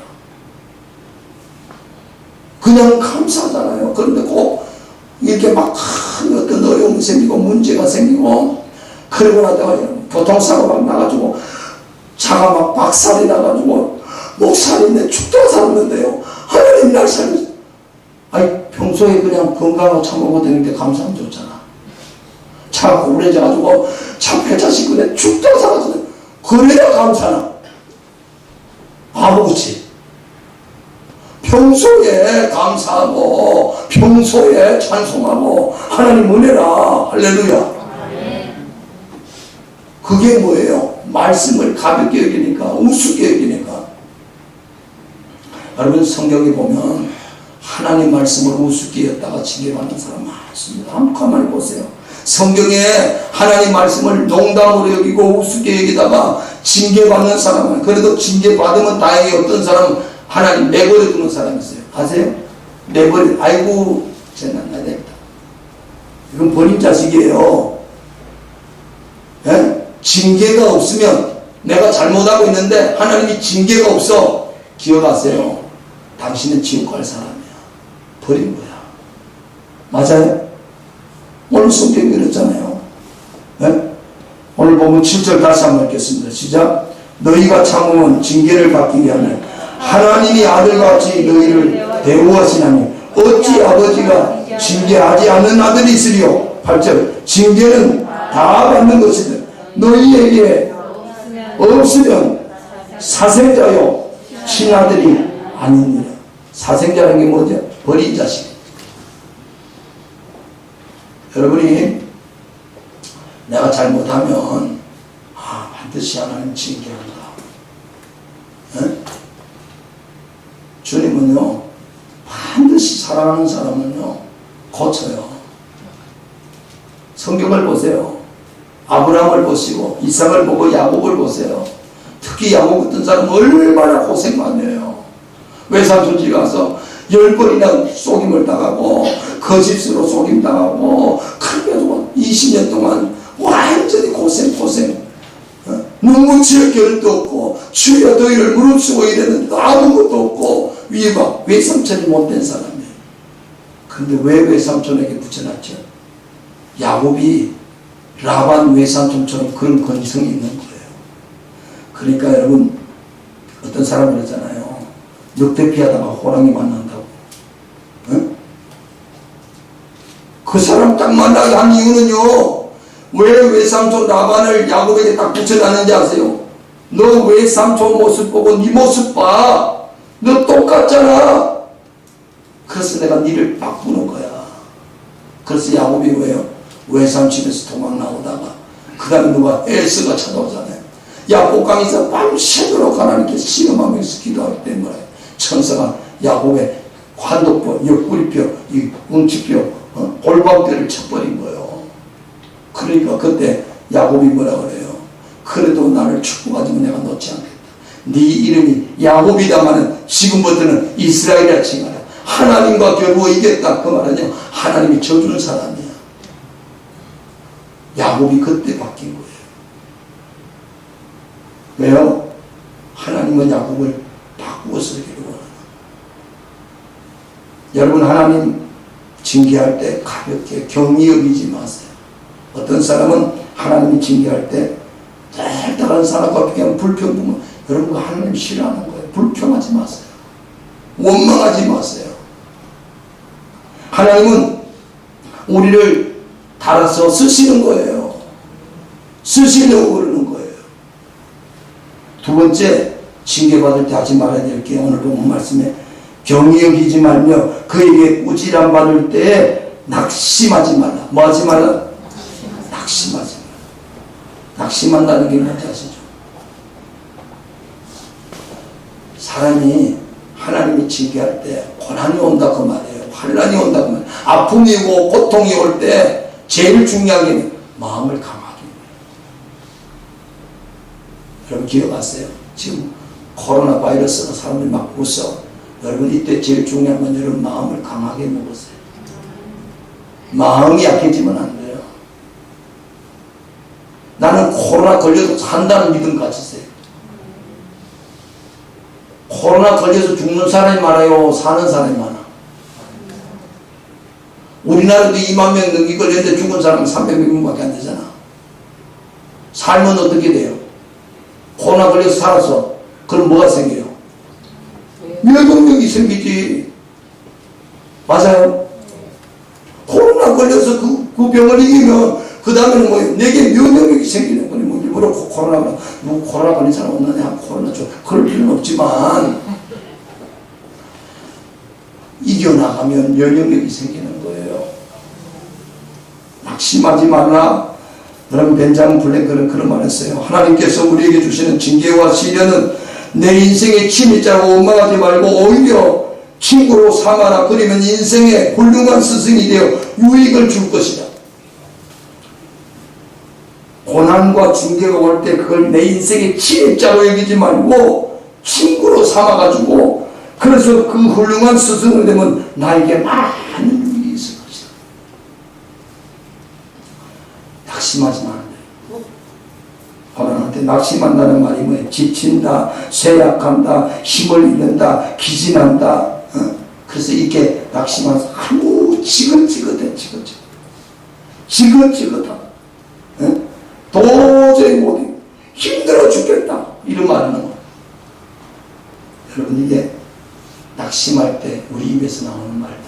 그냥 감사하잖아요. 그런데 꼭 이렇게 막 큰 어떤 어려움이 생기고 문제가 생기고 그러고 나다가 교통사고 막 나가지고 차가 막 박살이 나가지고 목살인데 죽다가 살았는데요. 하나님 날 살렸어. 아니 평소에 그냥 건강하고 차 먹고 다니는데 감사하면 좋잖아. 차가 고울해져가지고 차 폐차 싣고 죽다가 살았거든. 그래야 감사나. 아무렇지. 평소에 감사하고 평소에 찬송하고 하나님 은혜라. 할렐루야. 그게 뭐예요? 말씀을 가볍게 여기니까, 우습게 여기니까. 여러분 성경에 보면 하나님 말씀을 우습게 여겼다가 징계받는 사람 많습니다. 한번 가만히 보세요. 성경에 하나님 말씀을 농담으로 여기고 우습게 여기다가 징계받는 사람은, 그래도 징계받으면 다행히 어떤 사람은 하나님 내버려 두는 사람이 있어요. 아세요? 내버려, 아이고 쟤는 안 되겠다. 이건 버린 자식이에요. 예? 징계가 없으면, 내가 잘못하고 있는데 하나님이 징계가 없어, 기억하세요. 당신은 지옥 갈 사람이야. 버린 거야. 맞아요? 오늘 성경이 그랬잖아요. 네? 오늘 보면 7절 다시 한번 읽겠습니다. 시작. 너희가 참으면 징계를 받기 위하면 하나님이 아들같이 너희를 대우하시나니 어찌 아버지가 징계하지 않는 아들이 있으리요. 8절. 징계는 다 받는 것이다. 너희에게 없으면 사생자요 친아들이 아니니라. 사생자라는 게 뭐죠? 버린 자식. 여러분이 내가 잘못하면 반드시 하나님 징계한다. 네? 주님은요 반드시 사랑하는 사람은요 고쳐요. 성경을 보세요. 아브라함을 보시고 이삭을 보고 야곱을 보세요. 특히 야곱 같은 사람은 얼마나 고생 많이 해요. 외삼촌 집 가서 10번이나 속임을 당하고 거짓으로 속임 당하고 그래가지고 20년 동안 완전히 고생 눈물칠 겨를도 없고 주여 너희를 무릅쓰고 이랬는데 아무것도 없고 위가 외삼촌이 못된 사람이에요. 근데 왜 외삼촌에게 붙여놨죠? 야곱이 라반 외삼촌처럼 그런 건성이 있는 거예요. 그러니까 여러분 어떤 사람 그러잖아요. 늑대 피하다가 호랑이 만난다고. 응? 그 사람 딱 만나게 한 이유는요, 왜 외삼촌 라반을 야곱에게 딱 붙여놨는지 아세요? 너 외삼촌 모습 보고 네 모습 봐. 너 똑같잖아. 그래서 내가 니를 바꾸는 거야. 그래서 야곱이 왜요? 외삼집에서 도망 나오다가 그 다음에 누가 에스가 찾아오잖아요. 야곱강에서 밤새도록 하나님께 시험하면서 기도하기 때문에 천사가 야곱의 환독뼈, 옆구리뼈, 이 웅치뼈, 골반뼈를 쳐버린 거예요. 그러니까 그때 야곱이 뭐라 그래요? 그래도 나를 축복하지만 내가 놓지 않겠다. 네 이름이 야곱이다마는 지금부터는 이스라엘이라 칭하라. 하나님과 겨루어 이겼다. 그 말은요, 하나님이 져주는 사람이야. 야곱이 그때 바뀐 거예요. 왜요? 하나님은 야곱을 바꾸어 쓰기를 원하는. 여러분, 하나님 징계할 때 가볍게 경히 여기지 마세요. 어떤 사람은 하나님이 징계할 때 다른 사람과 비교하면 불평, 여러분 그 하나님 싫어하는 거예요. 불평하지 마세요. 원망하지 마세요. 하나님은 우리를 달아서 쓰시는 거예요. 쓰시려고 그러는 거예요. 두 번째, 징계받을 때 하지 말아야 될 게 오늘 본 말씀에 경히 여기지 말며 그에게 꾸지람 받을 때에 낙심하지 말라. 뭐 하지 말라? 낙심하지 말라. 낙심한다는 게 뭔지 아시죠? 사람이 하나님이 징계할 때 고난이 온다 그 말이에요. 환난이 온다 그 말이에요. 아픔이 오고 고통이 올 때 제일 중요한 게 마음을 강하게 해요. 여러분 기억하세요? 지금 코로나 바이러스가 사람들이 막 웃어. 여러분 이때 제일 중요한 건 여러분 마음을 강하게 먹으세요. 마음이 약해지면 안 돼요. 나는 코로나 걸려서 산다는 믿음 가지세요. 코로나 걸려서 죽는 사람이 많아요? 사는 사람이 많아? 우리나라도 2만 명 넘게 걸렸는데 죽은 사람은 300명밖에 안 되잖아. 살면 어떻게 돼요? 코로나 걸려서 살아서 그럼 뭐가 생겨요? 면역력이 생기지. 맞아요? 코로나 걸려서 그 병을 이기면 그 다음에는 뭐예요? 내게 면역력이 생기는 거예요. 뭐 일부러 코로나 걸린 사람 없느냐? 코로나 좀 그럴 필요는 없지만 이겨나가면 면역력이 생기는 거예요. 낙심하지 말라. 여러분 벤자민 블랭크는 그런 말 했어요. 하나님께서 우리에게 주시는 징계와 시련은 내 인생의 침입자고 원망하지 말고 오히려 친구로 삼아라. 그러면 인생의 훌륭한 스승이 되어 유익을 줄 것이다. 고난과 징계가 올 때 그걸 내 인생의 침입자로 여기지 말고 친구로 삼아가지고 그래서 그 훌륭한 스승이 되면 나에게 많은 유익이 있을 것이다. 낙심하지 말아야 돼요. 고난한테 낙심한다는 말이 뭐예요? 지친다, 쇠약한다, 힘을 잃는다, 기진한다. 그래서 이렇게 낙심하면서 아무 지긋지긋해. 지긋지긋하다. 도저히 못해. 힘들어 죽겠다. 이런 말 하는 거예요. 여러분 이게 낙심할 때 우리 입에서 나오는 말들이에요.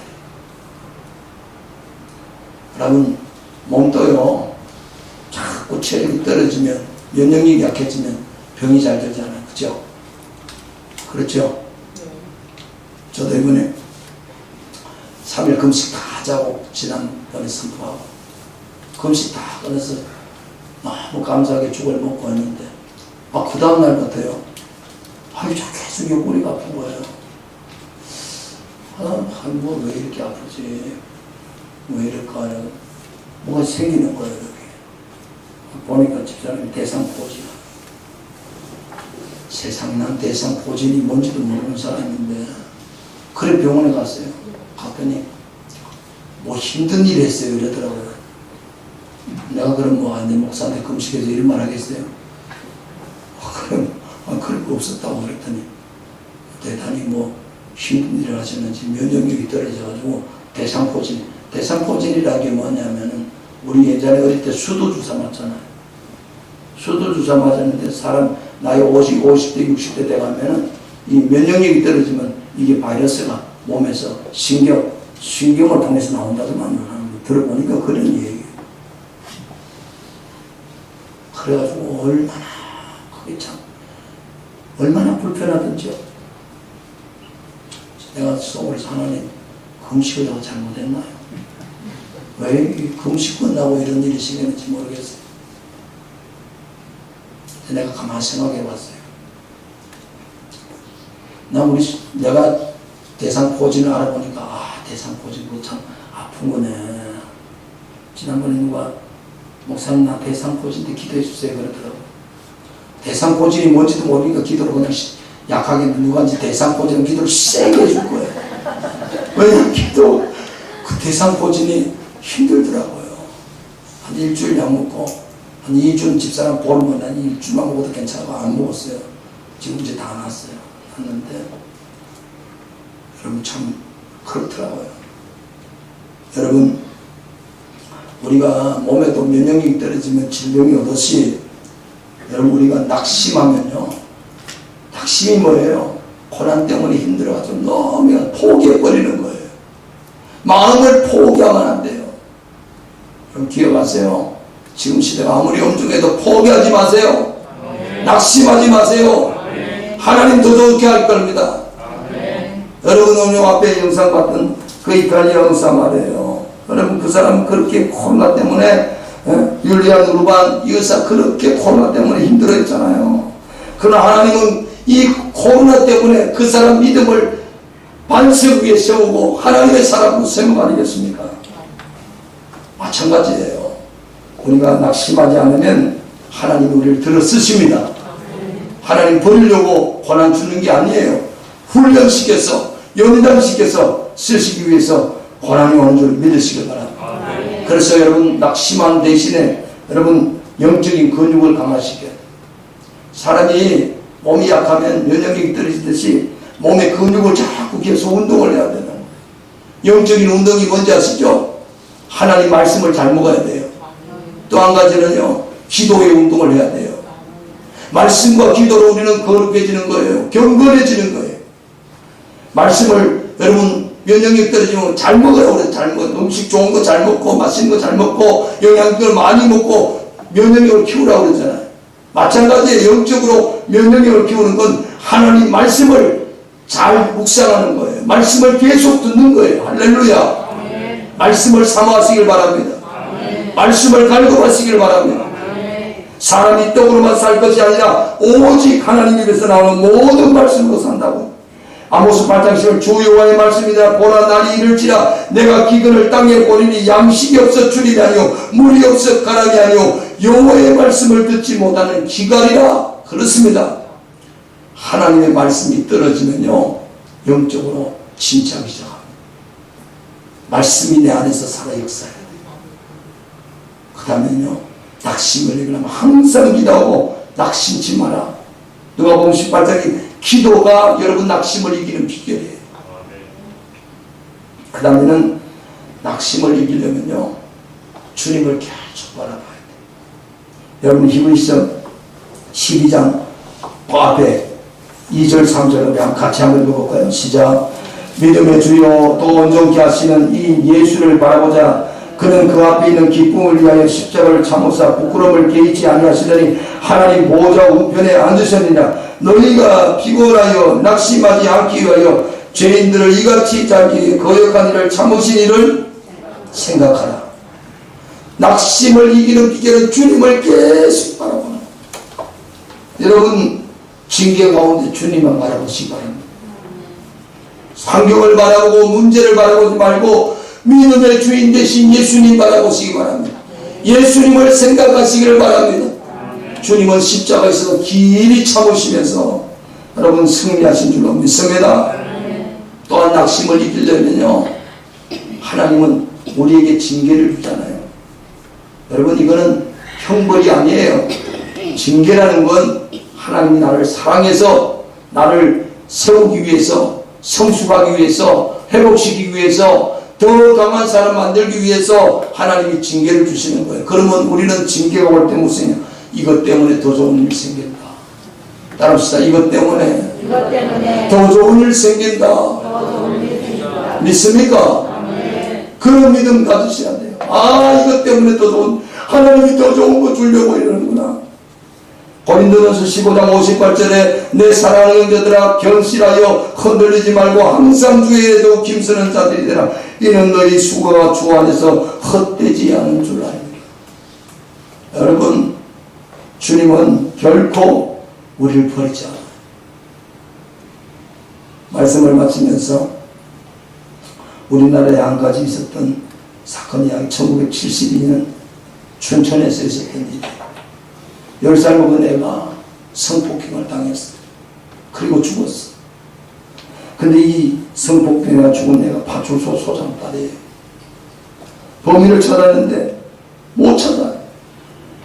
여러분 몸도요. 자꾸 체력이 떨어지면 면역력이 약해지면 병이 잘 되잖아요. 그죠? 그렇죠? 저도 이번에 3일 금식 다 하자고 지난번에 선포하고 금식 다 끊어서 너무 감사하게 죽을 먹고 왔는데 그 다음날부터요. 계속 옆구리가 아픈 거예요. 뭐 왜 이렇게 아프지? 왜 이럴까요? 뭐가 생기는 거예요. 이렇게. 보니까 집사람이 대상포진. 세상에 난 대상포진이 뭔지도 모르는 사람인데 그래 병원에 갔어요. 갔더니 뭐 힘든 일 했어요. 이러더라고요. 내가 그럼 내 목사한테 금식해서 이런 말 하겠어요? 그럴 거 없었다고 그랬더니 대단히 뭐 힘든 일을 하셨는지 면역력이 떨어져가지고 대상포진이라는 게 뭐냐면은 우리 예전에 어릴 때 수도주사 맞잖아요. 수도주사 맞았는데 사람 나이 50대 60대 돼가면은 이 면역력이 떨어지면 이게 바이러스가 몸에서 신경을 통해서 나온다더만 들어보니까 그런 얘기예요. 그래가지고 그게 참 얼마나 불편하던지요. 내가 속으로 하나님 금식을 하고 잘못했나요? 왜 금식 끝나고 이런 일이 생겼는지 모르겠어요. 내가 가만히 생각해 봤어요. 내가 대상포진을 알아보니까 대상포진 그거 참 아픈 거네. 지난번에 누가 목사님 나 대상포진인데 기도해 주세요 그러더라고요. 대상포진이 뭔지도 모르니까 기도를 그냥 약하게 누가인지 대상포진 기도를 세게 해줄 거예요. 왜냐면 그 대상포진이 힘들더라고요. 한 일주일 약 먹고 한 2주 집사람 보름은 한 일주일만 먹어도 괜찮아서 안 먹었어요. 지금 이제 다 났어요. 났는데 여러분 참 그렇더라고요. 여러분 우리가 몸에도 면역력이 떨어지면 질병이 오듯이 여러분 우리가 낙심하면요, 낙심이 뭐예요? 고난 때문에 힘들어가지고 너무 포기해버리는 거예요. 마음을 포기하면 안 돼요. 그럼 기억하세요. 지금 시대가 아무리 엄중해도 포기하지 마세요. 낙심하지 마세요. 하나님 더 좋게 할 겁니다. 여러분 오늘 앞에 영상 봤던 그 이탈리아 의사 말이에요. 여러분 그 사람은 그렇게 코로나 때문에 율리안 우르반 이 의사 그렇게 코로나 때문에 힘들어했잖아요. 그러나 하나님은 이 코로나 때문에 그 사람 믿음을 반석 위에 세우고 하나님의 사람으로 세운 거 아니겠습니까? 마찬가지예요. 우리가 낙심하지 않으면 하나님이 우리를 들어 쓰십니다. 하나님 버리려고 고난 주는 게 아니에요. 훈련시켜서 연단시켜서 쓰시기 위해서 고난이 오는 줄 믿으시길 바랍니다. 그래서 여러분 낙심한 대신에 여러분 영적인 근육을 강화시켜야 돼요. 사람이 몸이 약하면 면역력이 떨어지듯이 몸의 근육을 자꾸 계속 운동을 해야 되는 거예요. 영적인 운동이 뭔지 아시죠? 하나님 말씀을 잘 먹어야 돼요. 또 한 가지는요, 기도의 운동을 해야 돼요. 말씀과 기도로 우리는 거룩해지는 거예요. 경건해지는 거예요. 말씀을 여러분 면역력 떨어지면 잘 먹어요. 그래 잘 먹어. 음식 좋은 거 잘 먹고 맛있는 거 잘 먹고 영양분을 많이 먹고 면역력을 키우라고 그러잖아요. 마찬가지에 영적으로 면역력을 키우는 건 하나님 말씀을 잘 묵상하는 거예요. 말씀을 계속 듣는 거예요. 할렐루야. 말씀을 사모하시길 바랍니다. 말씀을 갈급하시길 바랍니다. 사람이 떡으로만 살 것이 아니라 오직 하나님 입에서 나오는 모든 말씀으로 산다고. 아모스 8장 10절 주 여호와의 말씀이다. 보라 날이 이를지라 내가 기근을 땅에 보내니 양식이 없어 줄이 아니요 물이 없어 가람이 아니요 여호와의 말씀을 듣지 못하는 기갈이라. 그렇습니다. 하나님의 말씀이 떨어지면요 영적으로 침체하기 시작합니다. 말씀이 내 안에서 살아 역사해야 돼요. 그 다음에는요 낙심을 이기려면 항상 기도하고 낙심치 마라. 누가복음 18장이 기도가 여러분 낙심을 이기는 비결이에요. 그 다음에는 낙심을 이기려면요 주님을 계속 바라봐야 돼요. 여러분 히브리서 12장 그 앞에 2절 3절을 같이 한번 읽어볼까요? 시작. 믿음의 주요 또 온전케 하시는 이 예수를 바라보자. 그는 그 앞에 있는 기쁨을 위하여 십자가를 참으사 부끄러움을 개의치 아니하시더니 하나님 보좌 우편에 앉으셨느냐. 너희가 피곤하여 낙심하지 않기 위하여 죄인들을 이같이 자기 거역한 일을 참으신 일을 생각하라. 낙심을 이기는 비결은 주님을 계속 바라보는. 여러분 징계 가운데 주님만 바라보시기 바랍니다. 환경을 바라보고 문제를 바라보지 말고 믿음의 주인 되신 예수님 바라보시기 바랍니다. 예수님을 생각하시기를 바랍니다. 주님은 십자가에서 길이 참으시면서 여러분 승리하신 줄로 믿습니다. 또한 낙심을 이기려면요 하나님은 우리에게 징계를 주잖아요. 여러분 이거는 형벌이 아니에요. 징계라는 건 하나님이 나를 사랑해서 나를 세우기 위해서 성숙하기 위해서 회복시키기 위해서 더 강한 사람 만들기 위해서 하나님이 징계를 주시는 거예요. 그러면 우리는 징계가 올 때 무슨 일? 이것 때문에 더 좋은 일 생긴다. 따라합시다. 이것 때문에 더 좋은 일 생긴다. 믿습니까? 그런 믿음 가지셔야 돼요. 아 이것 때문에 더 좋은 하나님이 더 좋은 거 주려고 이러는구나. 고린도전서 15장 58절에 내 사랑하는 형제들아 견실하여 흔들리지 말고 항상 주의 일에도 힘쓰는 자들이 되라. 이는 너희 수고가 주 안에서 헛되지 않은 줄 아닙니다. 여러분 주님은 결코 우리를 버리지 않아요. 말씀을 마치면서 우리나라에 한 가지 있었던 사건이 약 1972년 춘천에서 있었던 일이에요. 10살 먹은 애가 성폭행을 당했어요. 그리고 죽었어. 근데 이 성폭행을 죽은 애가 파출소 소장 딸이에요. 범인을 찾았는데 못 찾아요.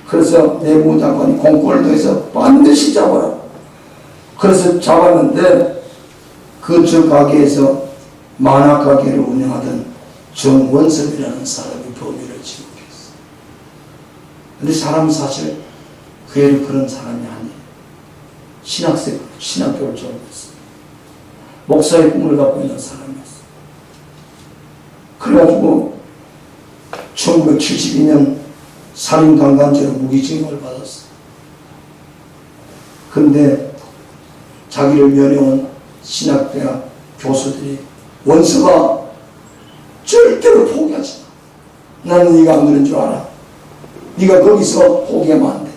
그래서 내무부 장관이 공권을 통해서 반드시 잡아라. 그래서 잡았는데 그 저 가게에서 만화 가게를 운영하던 정원섭이라는 사람이 범인을 지목했어. 근데 사람은 사실 그 애를 그런 사람이 아니에요. 신학교를 졸업했어. 목사의 꿈을 갖고 있는 사람이었어. 그래가지고 1972년 살인강간죄로 무기징역을 받았어. 근데 자기를 면회온 신학대학 교수들이 원서가 절대로 포기하지 마. 나는 네가 안 그런 줄 알아. 네가 거기서 포기하면 안 돼.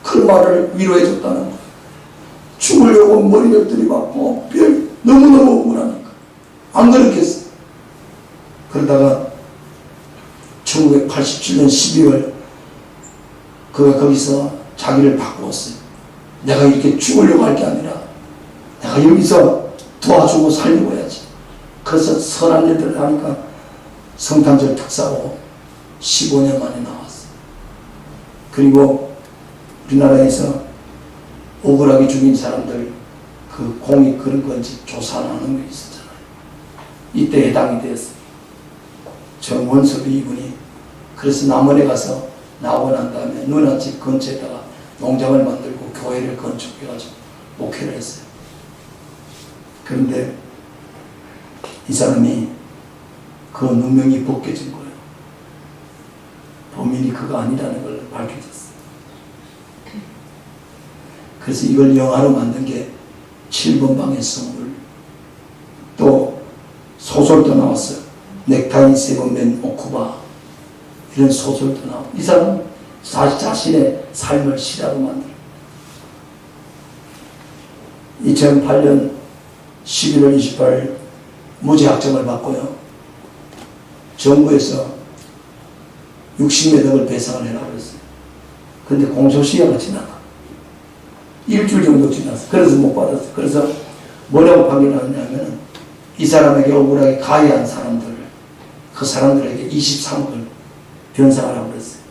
그 말을 위로해 줬다는 거야. 죽으려고 머리를 들이받고 너무너무 억울하니까 안 그렇겠어. 그러다가 1987년 12월 그가 거기서 자기를 바꾸었어요. 내가 이렇게 죽으려고 할 게 아니라 내가 여기서 도와주고 살리고 해야지. 그래서 선한 일들을 하니까 성탄절 특사로 15년 만에 나왔어요. 그리고 우리나라에서 억울하게 죽인 사람들 그 공이 그런 건지 조사하는 게 있었잖아요. 이때 해당이 되었어요. 정원섭이 이분이 그래서 남원에 가서 나오고 난 다음에 누나 집 근처에다가 농장을 만들고 교회를 건축해가지고 목회를 했어요. 그런데 이 사람이 그 누명이 벗겨진 거예요. 범인이 그가 아니라는 걸 밝혀졌어요. 그래서 이걸 영화로 만든 게 7번 방의 선물, 또 소설도 나왔어요. 넥타이 3번 맨 오쿠바, 이런 소설도 나오고. 이 사람은 자신의 삶을 시라로 만들어요. 2008년 11월 28일 무죄학점을 받고요. 정부에서 60몇 억을 배상을 해라고 그랬어요. 근데 공소시효가 지나가. 일주일 정도 지났어. 그래서 못 받았어. 그래서 뭐라고 판결하냐면은 이 사람에게 억울하게 가해한 사람들을, 그 사람들에게 23억을 변상하라고 그랬어요.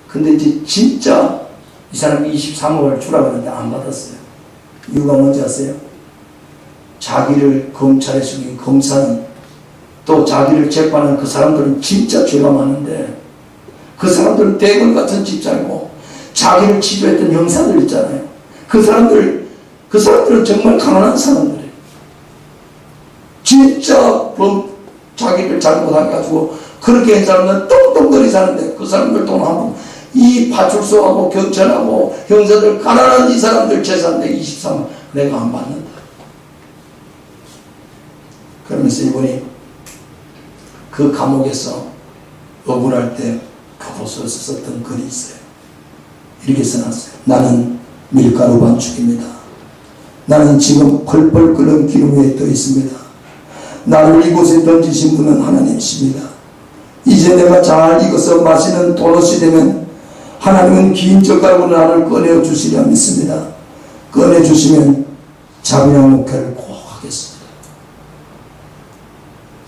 근데 이제 진짜 이 사람이 23억을 주라고 했는데 안 받았어요. 이유가 뭔지 아세요? 자기를 검찰에 죽인 검사는, 또 자기를 재판한 그 사람들은 진짜 죄가 많은데, 그 사람들은 대건 같은 집사이고 자기를 치료했던 형사들 있잖아요. 그 사람들은 정말 가난한 사람들이에요. 진짜 자기를 잘못해가지고 그렇게 한 사람은 똥똥거리 사는데, 그 사람들 돈 한 번, 이 파출소하고 경찰하고 형사들, 가난한 이 사람들 재산대 23만 내가 안 받는다. 그러면서 이분이 그 감옥에서 억울할 때 교도소에서 썼던 글이 있어요. 이렇게 써놨어요. 나는 밀가루 반죽입니다. 나는 지금 펄펄 끓는 기름 위에 떠 있습니다. 나를 이곳에 던지신 분은 하나님이십니다. 이제 내가 잘 익어서 마시는 도넛이 되면 하나님은 긴 젓가락으로 나를 꺼내 주시리라 믿습니다. 꺼내 주시면 자비랑 목회를 꼭 하겠습니다.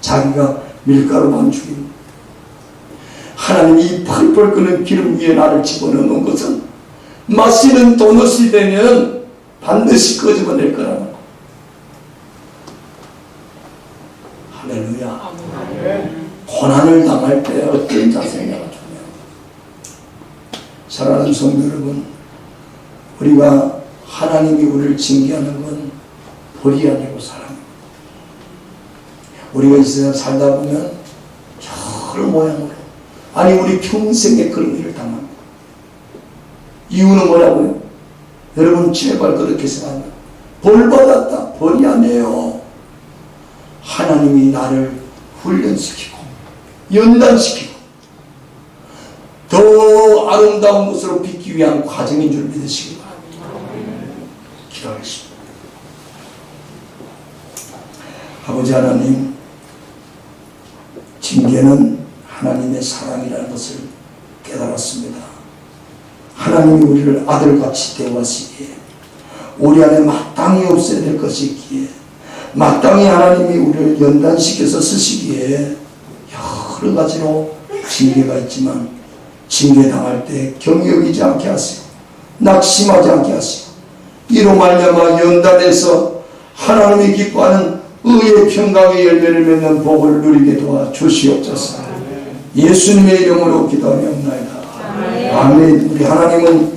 자기가 밀가루 반죽입니다. 하나님이 이 펄펄 끓는 기름 위에 나를 집어넣는 것은 마시는 도넛이 되면 반드시 끄집어낼 거라는 거. 할렐루야. 고난을 당할 때 어떤 자세냐가 중요합니다. 사랑하는 성도 여러분, 우리가 하나님이 우리를 징계하는 건 벌이 아니고 사랑입니다. 우리가 이 세상 살다 보면 여러 모양으로, 아니 우리 평생에 그런 일을 당합니다. 이유는 뭐라고요? 여러분 제발 그렇게 생각합니다. 벌 받았다. 벌이 아니에요. 하나님이 나를 훈련시키고 연단시키고 더 아름다운 것으로 빚기 위한 과정인 줄 믿으시기 바랍니다. 기도하겠습니다. 아버지 하나님, 징계는 하나님의 사랑이라는 것을 깨달았습니다. 하나님이 우리를 아들같이 대우하시기에, 우리 안에 마땅히 없어야 될 것이 있기에, 마땅히 하나님이 우리를 연단시켜서 쓰시기에 여러 가지로 징계가 있지만, 징계당할 때 경여기지 않게 하시고 낙심하지 않게 하시고 이로 말미암아 연단해서 하나님이 기뻐하는 의의 평강의 열매를 맺는 복을 누리게 도와 주시옵소서. 예수님의 이름으로 기도하옵나이다. 아멘. 우리 하나님은